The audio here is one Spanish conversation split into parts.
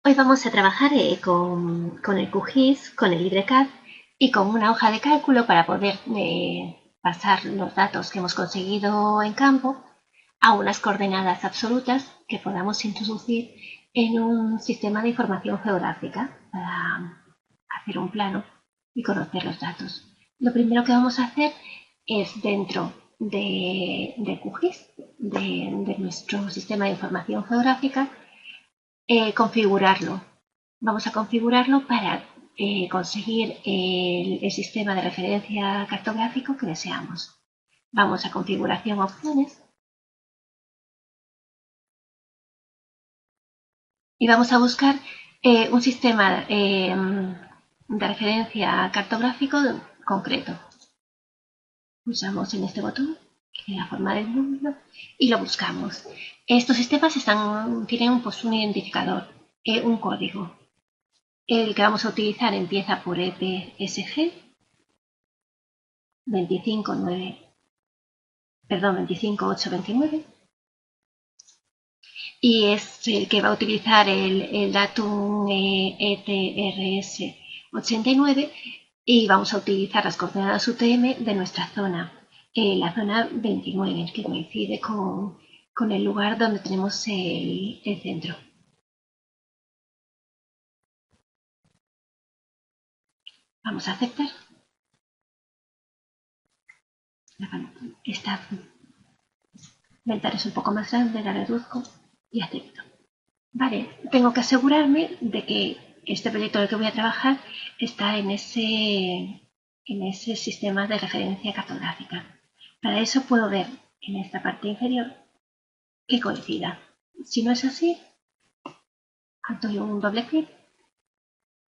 Hoy vamos a trabajar con el QGIS, con el LibreCAD y con una hoja de cálculo para poder pasar los datos que hemos conseguido en campo a unas coordenadas absolutas que podamos introducir en un sistema de información geográfica para hacer un plano y conocer los datos. Lo primero que vamos a hacer es dentro de QGIS, de nuestro sistema de información geográfica, configurarlo. Vamos a configurarlo para conseguir el sistema de referencia cartográfico que deseamos. Vamos a configuración opciones y vamos a buscar un sistema de referencia cartográfico concreto. Pulsamos en este botón, en la forma del número, y lo buscamos. Estos sistemas tienen pues, un identificador, un código. El que vamos a utilizar empieza por EPSG 25829 y es el que va a utilizar el datum ETRS 89 y vamos a utilizar las coordenadas UTM de nuestra zona, la zona 29, que coincide con el lugar donde tenemos el centro. Vamos a aceptar. Esta ventana es un poco más grande, la reduzco y acepto. Vale, tengo que asegurarme de que este proyecto en el que voy a trabajar está en ese sistema de referencia cartográfica. Para eso puedo ver en esta parte inferior que coincida. Si no es así, doy un doble clic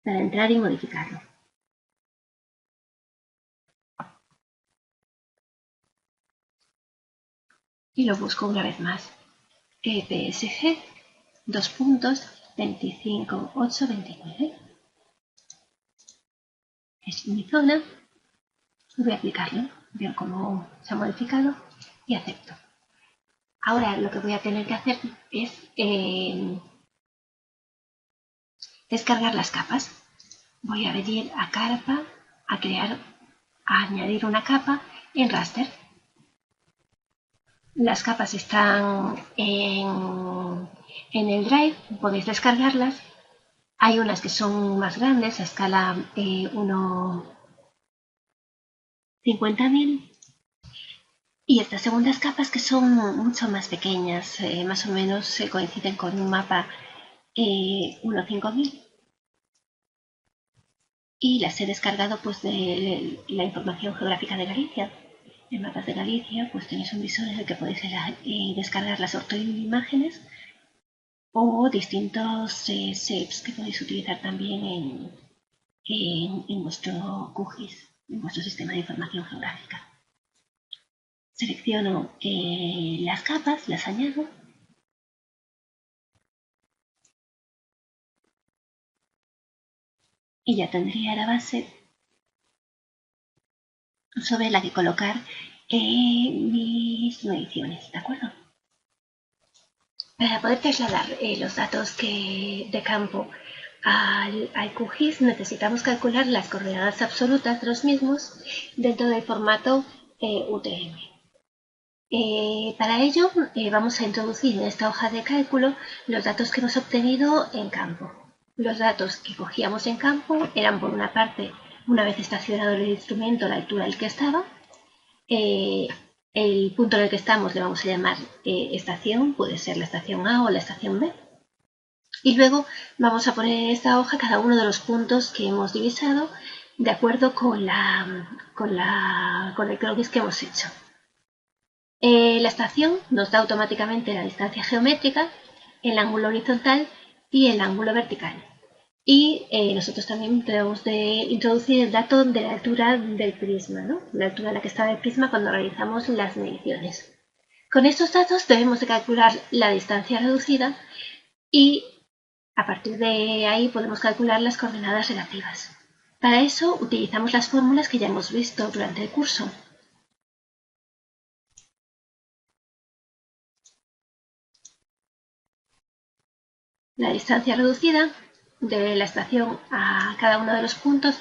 para entrar y modificarlo. Y lo busco una vez más. EPSG 2.25829. Es mi zona. Voy a aplicarlo. Veo cómo se ha modificado y acepto. Ahora lo que voy a tener que hacer es descargar las capas. Voy a venir a carpa, a añadir una capa en raster. Las capas están en el Drive, podéis descargarlas. Hay unas que son más grandes, a escala 1:50.000. Y estas segundas capas que son mucho más pequeñas, más o menos coinciden con un mapa 1:5.000. Y las he descargado pues de la información geográfica de Galicia. En mapas de Galicia pues tenéis un visor en el que podéis descargar las ortoimágenes o distintos shapes que podéis utilizar también en vuestro QGIS, en vuestro sistema de información geográfica. Selecciono las capas, las añado y ya tendría la base sobre la que colocar mis mediciones, ¿de acuerdo? Para poder trasladar los datos de campo al QGIS necesitamos calcular las coordenadas absolutas de los mismos dentro del formato UTM. Para ello vamos a introducir en esta hoja de cálculo los datos que hemos obtenido en campo. Los datos que cogíamos en campo eran, por una parte, una vez estacionado el instrumento, la altura al que estaba. El punto en el que estamos le vamos a llamar estación, puede ser la estación A o la estación B. Y luego vamos a poner en esta hoja cada uno de los puntos que hemos divisado de acuerdo con el croquis que hemos hecho. La estación nos da automáticamente la distancia geométrica, el ángulo horizontal y el ángulo vertical. Y nosotros también debemos de introducir el dato de la altura del prisma, ¿no? La altura a la que estaba el prisma cuando realizamos las mediciones. Con estos datos debemos de calcular la distancia reducida y a partir de ahí podemos calcular las coordenadas relativas. Para eso utilizamos las fórmulas que ya hemos visto durante el curso. La distancia reducida de la estación a cada uno de los puntos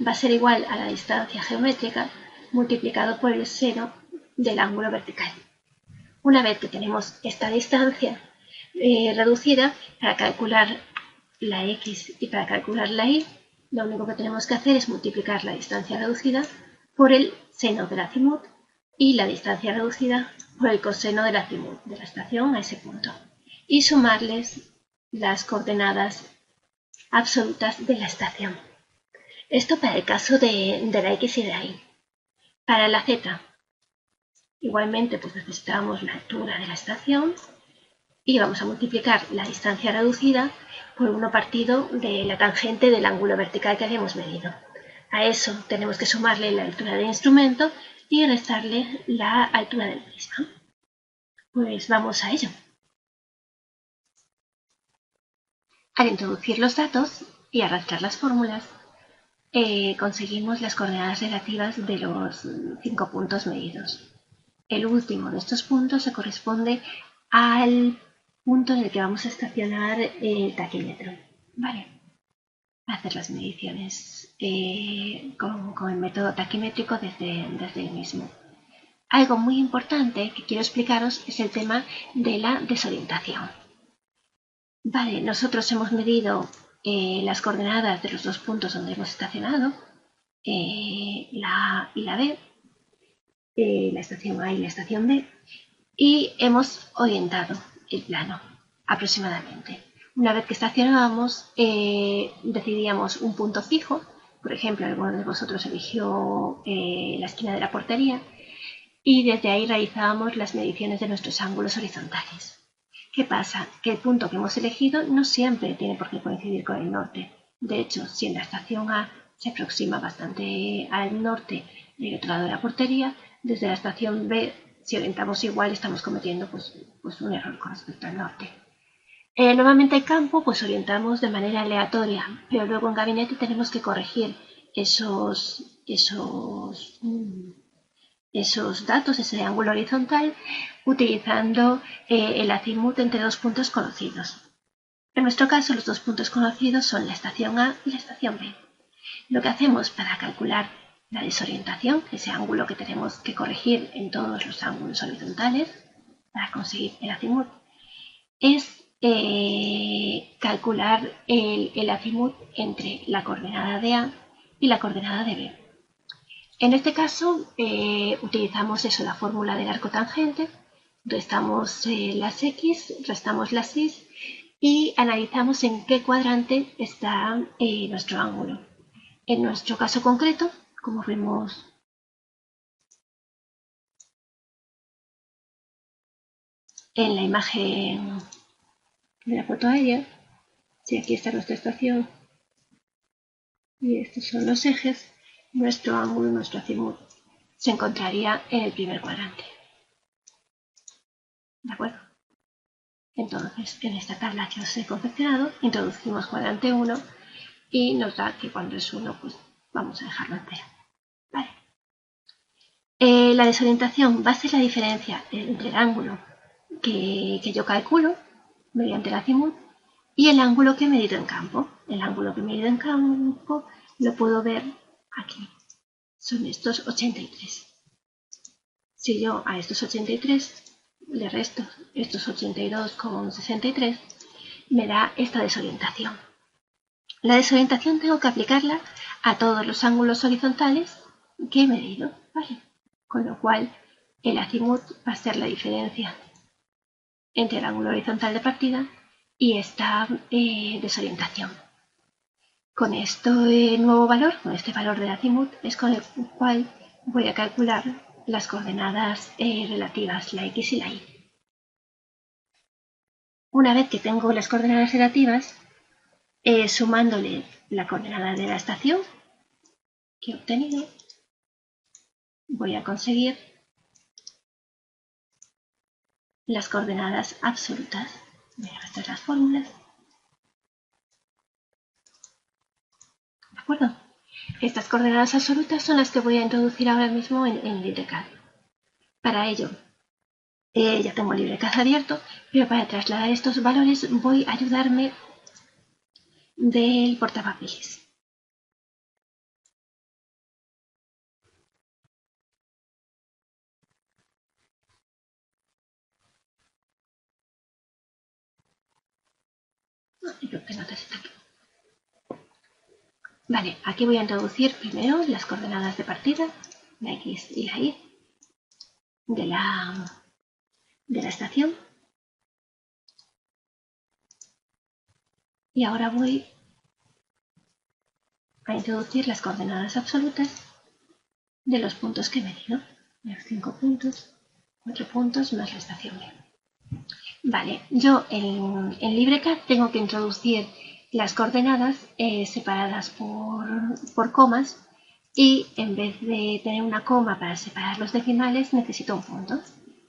va a ser igual a la distancia geométrica multiplicado por el seno del ángulo vertical. Una vez que tenemos esta distancia reducida, para calcular la x y para calcular la y, lo único que tenemos que hacer es multiplicar la distancia reducida por el seno del acimut y la distancia reducida por el coseno del acimut de la estación a ese punto y sumarles las coordenadas absolutas de la estación. Esto para el caso de la x y de la y. Para la z, igualmente pues necesitamos la altura de la estación y vamos a multiplicar la distancia reducida por 1 partido de la tangente del ángulo vertical que habíamos medido. A eso tenemos que sumarle la altura del instrumento y restarle la altura del prisma. Pues vamos a ello. Al introducir los datos y arrastrar las fórmulas, conseguimos las coordenadas relativas de los 5 puntos medidos. El último de estos puntos se corresponde al punto en el que vamos a estacionar el taquímetro. Vale. Hacer las mediciones con el método taquimétrico desde el mismo. Algo muy importante que quiero explicaros es el tema de la desorientación. Vale, nosotros hemos medido las coordenadas de los dos puntos donde hemos estacionado, la A y la B, la estación A y la estación B, y hemos orientado el plano aproximadamente. Una vez que estacionábamos, decidíamos un punto fijo. Por ejemplo, alguno de vosotros eligió la esquina de la portería y desde ahí realizábamos las mediciones de nuestros ángulos horizontales. ¿Qué pasa? Que el punto que hemos elegido no siempre tiene por qué coincidir con el norte. De hecho, si en la estación A se aproxima bastante al norte del otro lado de la portería, desde la estación B, si orientamos igual, estamos cometiendo pues un error con respecto al norte. Normalmente el campo pues orientamos de manera aleatoria, pero luego en gabinete tenemos que corregir esos datos, ese ángulo horizontal, utilizando el acimut entre dos puntos conocidos. En nuestro caso, los dos puntos conocidos son la estación A y la estación B. Lo que hacemos para calcular la desorientación, ese ángulo que tenemos que corregir en todos los ángulos horizontales para conseguir el acimut, es calcular el acimut entre la coordenada de A y la coordenada de B. En este caso utilizamos la fórmula del arco tangente, restamos las x, restamos las y y analizamos en qué cuadrante está nuestro ángulo. En nuestro caso concreto, como vemos en la imagen de la foto aérea, si aquí está nuestra estación y estos son los ejes, nuestro ángulo, nuestro acimut, se encontraría en el primer cuadrante. ¿De acuerdo? Entonces, en esta tabla que os he confeccionado, introducimos cuadrante 1 y nos da que cuando es 1, pues vamos a dejarlo entero. Vale. La desorientación va a ser la diferencia entre el ángulo que yo calculo mediante el acimut y el ángulo que he medido en campo. El ángulo que he medido en campo lo puedo ver aquí. Son estos 83. Si yo a estos 83 le resto estos 82,63, me da esta desorientación. La desorientación tengo que aplicarla a todos los ángulos horizontales que he medido, ¿vale? Con lo cual el acimut va a ser la diferencia entre el ángulo horizontal de partida y esta desorientación. Con este nuevo valor, con este valor del acimut, es con el cual voy a calcular las coordenadas relativas, la x y la y. Una vez que tengo las coordenadas relativas, sumándole la coordenada de la estación que he obtenido, voy a conseguir las coordenadas absolutas. Voy a restar las fórmulas. ¿De acuerdo? Estas coordenadas absolutas son las que voy a introducir ahora mismo en LibreCAD. Para ello, Ya tengo LibreCAD abierto, pero para trasladar estos valores voy a ayudarme del portapapeles. Vale, aquí voy a introducir primero las coordenadas de partida, la X y la Y de la estación. Y ahora voy a introducir las coordenadas absolutas de los puntos que he medido. 5 puntos, 4 puntos más la estación B. Vale, yo en LibreCAD tengo que introducir las coordenadas separadas por comas y en vez de tener una coma para separar los decimales necesito un punto.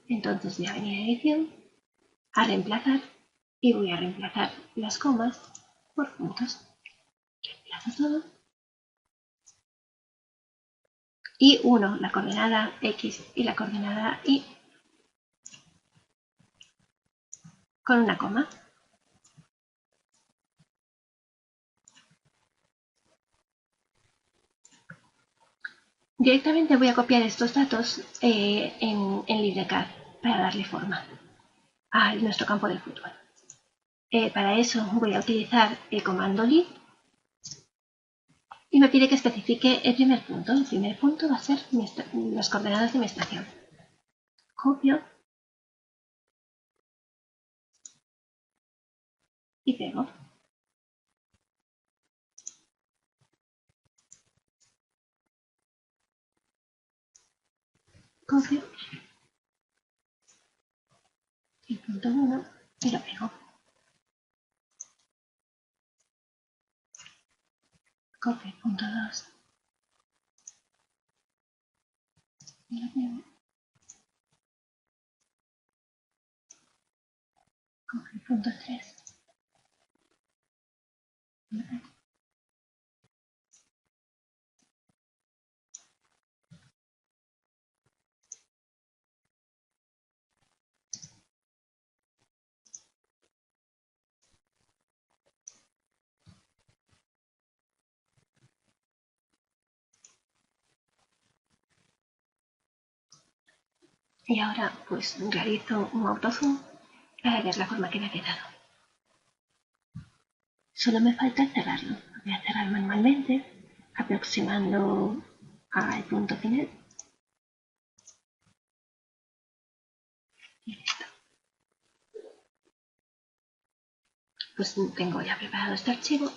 Entonces voy a venir a edición, a reemplazar y voy a reemplazar las comas por puntos. Reemplazo todo. Y 1, la coordenada X y la coordenada Y con una coma. Directamente voy a copiar estos datos en LibreCAD para darle forma a nuestro campo de fútbol. Para eso voy a utilizar el comando lib y me pide que especifique el primer punto. El primer punto va a ser las coordenadas de mi estación. Copio y pego. Copio el punto 1 y lo pego. Copio el punto 2 y lo pego. Copio el punto 3 y lo pego. Y ahora pues realizo un autozoom para ver la forma que me ha quedado. Solo me falta cerrarlo. Voy a cerrar manualmente, aproximando al punto final. Y listo. Pues tengo ya preparado este archivo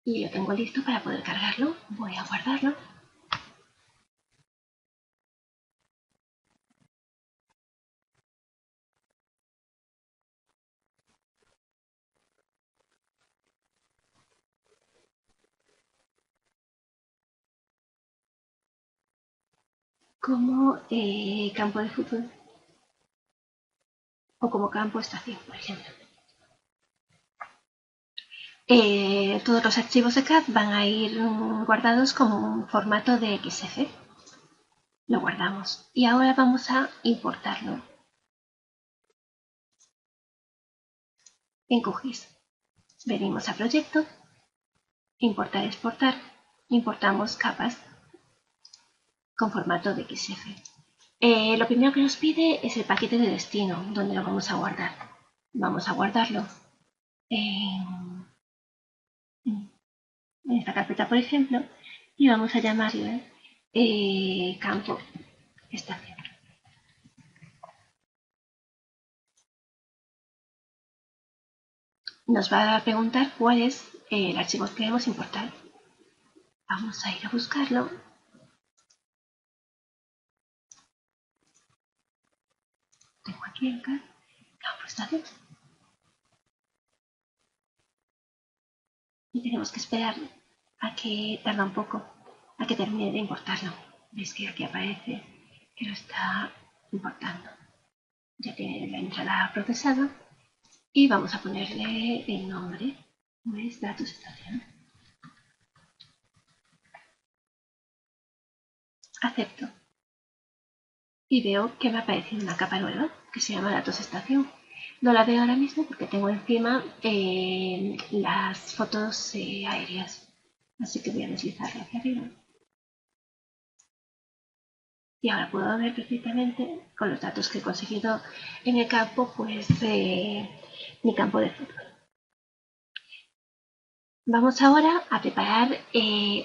y lo tengo listo para poder cargarlo. Voy a guardarlo. Como campo de fútbol o como campo estación, por ejemplo. Todos los archivos de CAD van a ir guardados como un formato de XF. Lo guardamos y ahora vamos a importarlo en QGIS. Venimos a proyecto, importar, exportar, importamos capas con formato de XF. Lo primero que nos pide es el paquete de destino, donde lo vamos a guardar. Vamos a guardarlo en esta carpeta, por ejemplo, y vamos a llamarle campo estación. Nos va a preguntar cuál es el archivo que queremos importar. Vamos a ir a buscarlo. Tengo aquí el campo estación. Y tenemos que esperar a que tarda un poco, a que termine de importarlo. Veis que aquí aparece que lo está importando. Ya tiene la entrada procesada y vamos a ponerle el nombre, pues datos estación. Acepto. y veo que me ha aparecido una capa nueva que se llama datos estación. No la veo ahora mismo porque tengo encima las fotos aéreas, así que voy a deslizarla hacia arriba. Y ahora puedo ver perfectamente con los datos que he conseguido en el campo, pues mi campo de fútbol. Vamos ahora a preparar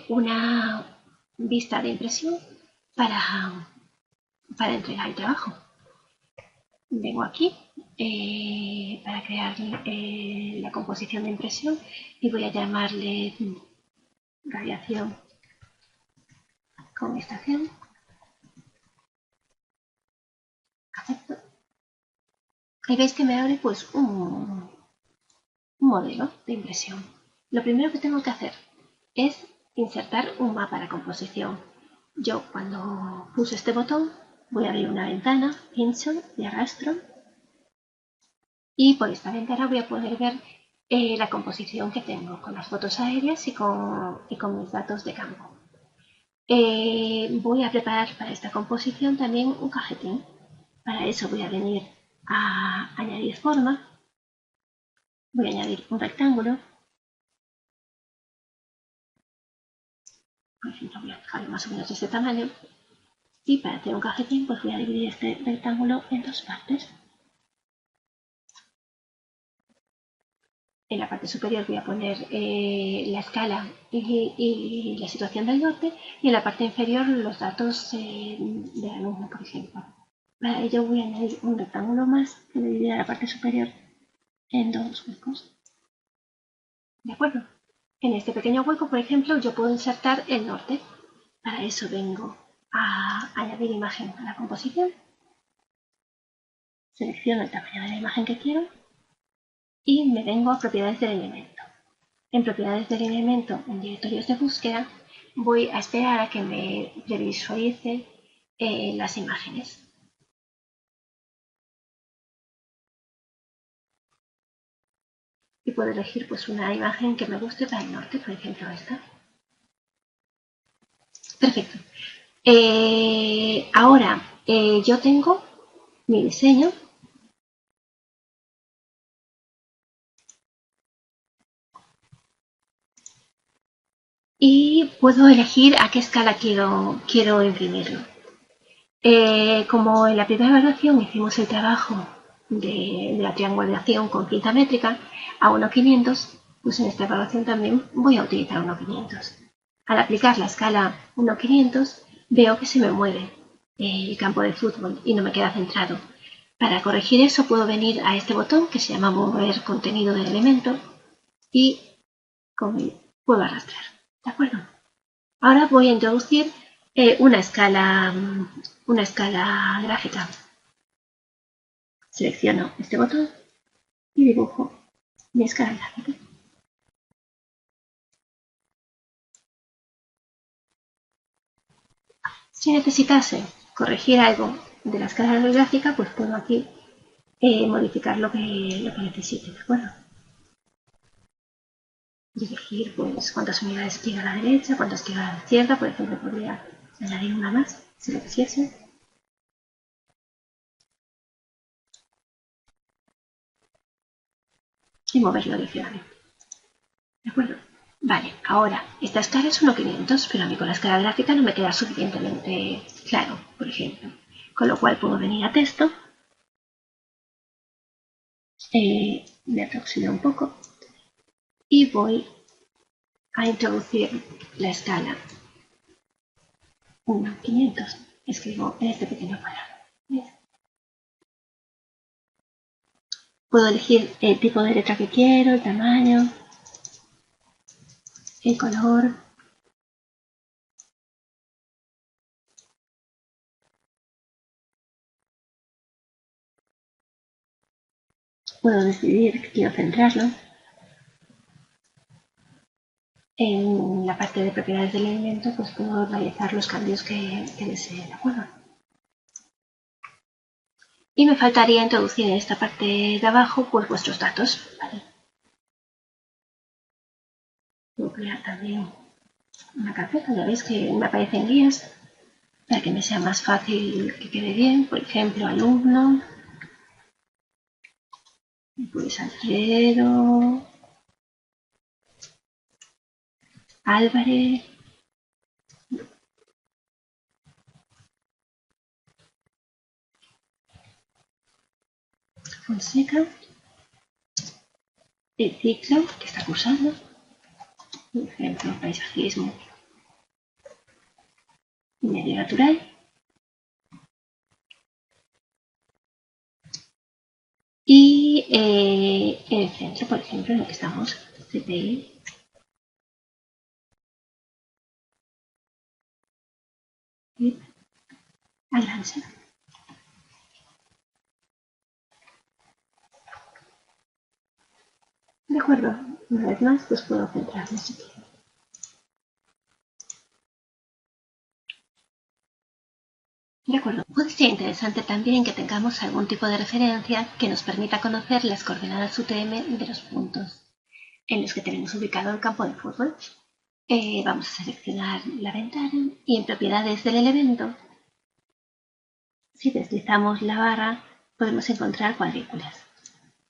una vista de impresión para entregar el trabajo. Vengo aquí para crear la composición de impresión y voy a llamarle radiación con estación. Acepto. Y veis que me abre pues un modelo de impresión. Lo primero que tengo que hacer es insertar un mapa de composición. Yo cuando pulso este botón voy a abrir una ventana, pincho y arrastro y por esta ventana voy a poder ver la composición que tengo con las fotos aéreas y con mis datos de campo. Voy a preparar para esta composición también un cajetín. Para eso voy a venir a añadir forma. Voy a añadir un rectángulo. Por ejemplo, voy a dejarlo más o menos de este tamaño. Y para hacer un cajetín, pues voy a dividir este rectángulo en dos partes. En la parte superior voy a poner la escala y la situación del norte, y en la parte inferior los datos del alumno, por ejemplo. Para ello voy a añadir un rectángulo más que dividirá la parte superior en dos huecos. ¿De acuerdo? En este pequeño hueco, por ejemplo, yo puedo insertar el norte. Para eso vengo a añadir imagen a la composición. Selecciono el tamaño de la imagen que quiero y me vengo a propiedades del elemento. En propiedades del elemento, en directorios de búsqueda, voy a esperar a que me previsualice las imágenes. Y puedo elegir pues una imagen que me guste para el norte, por ejemplo esta. Perfecto. Ahora yo tengo mi diseño. Y puedo elegir a qué escala quiero imprimirlo. Como en la primera evaluación hicimos el trabajo de la triangulación con cinta métrica a 1:500, pues en esta evaluación también voy a utilizar 1:500. Al aplicar la escala 1:500 veo que se me mueve el campo de fútbol y no me queda centrado. Para corregir eso puedo venir a este botón que se llama mover contenido del elemento y con él puedo arrastrar. ¿De acuerdo? Ahora voy a introducir una escala gráfica. Selecciono este botón y dibujo mi escala gráfica. Si necesitase corregir algo de la escala gráfica, pues puedo aquí modificar lo que necesite, ¿de acuerdo? Y elegir pues cuántas unidades quiero a la derecha, cuántas quiero a la izquierda. Por ejemplo, podría añadir una más si lo quisiese. Y moverlo adicionalmente. ¿De acuerdo? Vale, ahora, esta escala es 1:500, pero a mí con la escala gráfica no me queda suficientemente claro, por ejemplo. Con lo cual puedo venir a texto, me aproximo un poco y voy a introducir la escala 1:500. Escribo en este pequeño cuadrado. Puedo elegir el tipo de letra que quiero, el tamaño, el color. Puedo decidir que quiero centrarlo. En la parte de propiedades del elemento, pues puedo realizar los cambios que desee, ¿de acuerdo? Y me faltaría introducir en esta parte de abajo pues vuestros datos, ¿vale? Puedo crear también una carpeta, ya veis que me aparecen guías para que me sea más fácil que quede bien. Por ejemplo, alumno, pues Alfredo, Álvarez, Fonseca, el ciclo que está cursando, por ejemplo, paisajismo y medio natural. Y en el centro, por ejemplo, en lo que estamos, CPI, y Almansa. De acuerdo, una vez más, pues puedo centrarme si quiero. De acuerdo, puede ser interesante también que tengamos algún tipo de referencia que nos permita conocer las coordenadas UTM de los puntos en los que tenemos ubicado el campo de fútbol. Vamos a seleccionar la ventana y en propiedades del elemento, si deslizamos la barra, podemos encontrar cuadrículas.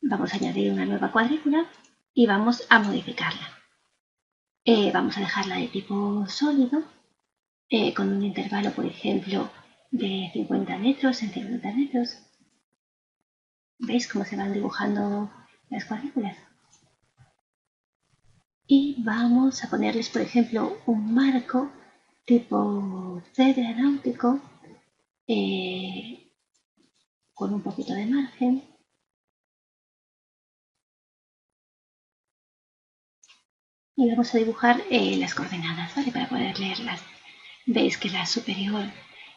Vamos a añadir una nueva cuadrícula y vamos a modificarla. Vamos a dejarla de tipo sólido, con un intervalo, por ejemplo, de 50 metros en 50 metros. ¿Veis cómo se van dibujando las cuadrículas? Y vamos a ponerles, por ejemplo, un marco tipo C de anáutico, con un poquito de margen. Y vamos a dibujar las coordenadas, ¿vale? Para poder leerlas. Veis que la superior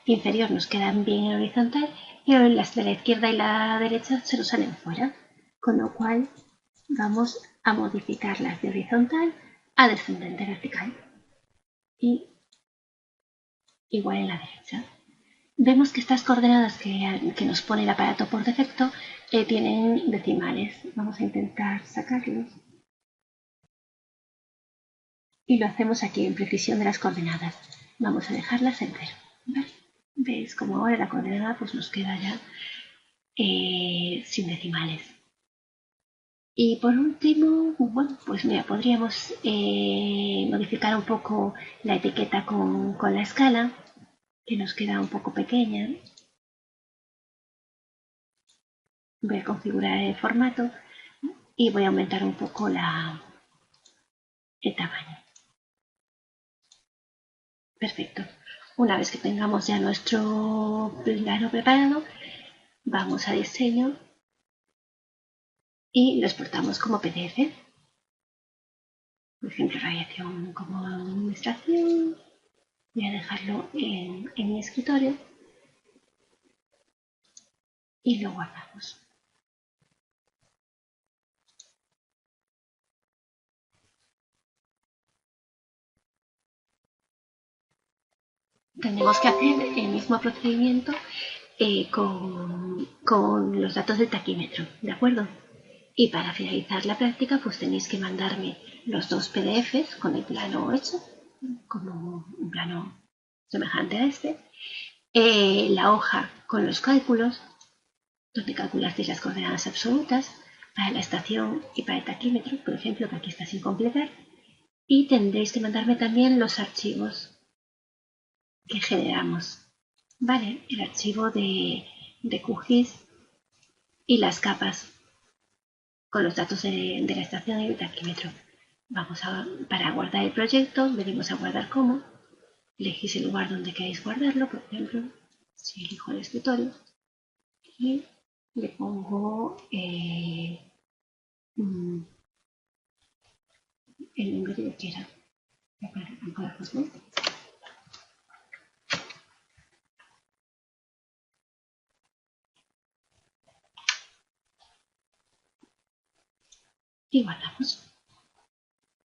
e inferior nos quedan bien en horizontal y las de la izquierda y la derecha se nos salen fuera. Con lo cual vamos a modificar las de horizontal a descendente vertical. Y igual en la derecha. Vemos que estas coordenadas que nos pone el aparato por defecto tienen decimales. Vamos a intentar sacarlos. Y lo hacemos aquí en precisión de las coordenadas. Vamos a dejarlas en cero. ¿Vale? ¿Veis como ahora la coordenada pues nos queda ya sin decimales? Y por último, bueno, pues mira, podríamos modificar un poco la etiqueta con la escala, que nos queda un poco pequeña. Voy a configurar el formato y voy a aumentar un poco el tamaño. Perfecto. Una vez que tengamos ya nuestro plano preparado, vamos a diseño y lo exportamos como PDF. Por ejemplo, radiación como administración. Voy a dejarlo en mi escritorio y lo guardamos. Tendremos que hacer el mismo procedimiento con los datos del taquímetro, ¿de acuerdo? Y para finalizar la práctica, pues tenéis que mandarme los dos PDFs con el plano hecho, como un plano semejante a este, la hoja con los cálculos, donde calculasteis las coordenadas absolutas para la estación y para el taquímetro, por ejemplo, que aquí está sin completar, y tendréis que mandarme también los archivos que generamos, ¿vale? El archivo de QGIS y las capas con los datos de la estación y el taquímetro. Para guardar el proyecto, venimos a guardar como, elegís el lugar donde queréis guardarlo, por ejemplo, si elijo el escritorio, y le pongo el nombre que yo quiera. Y guardamos.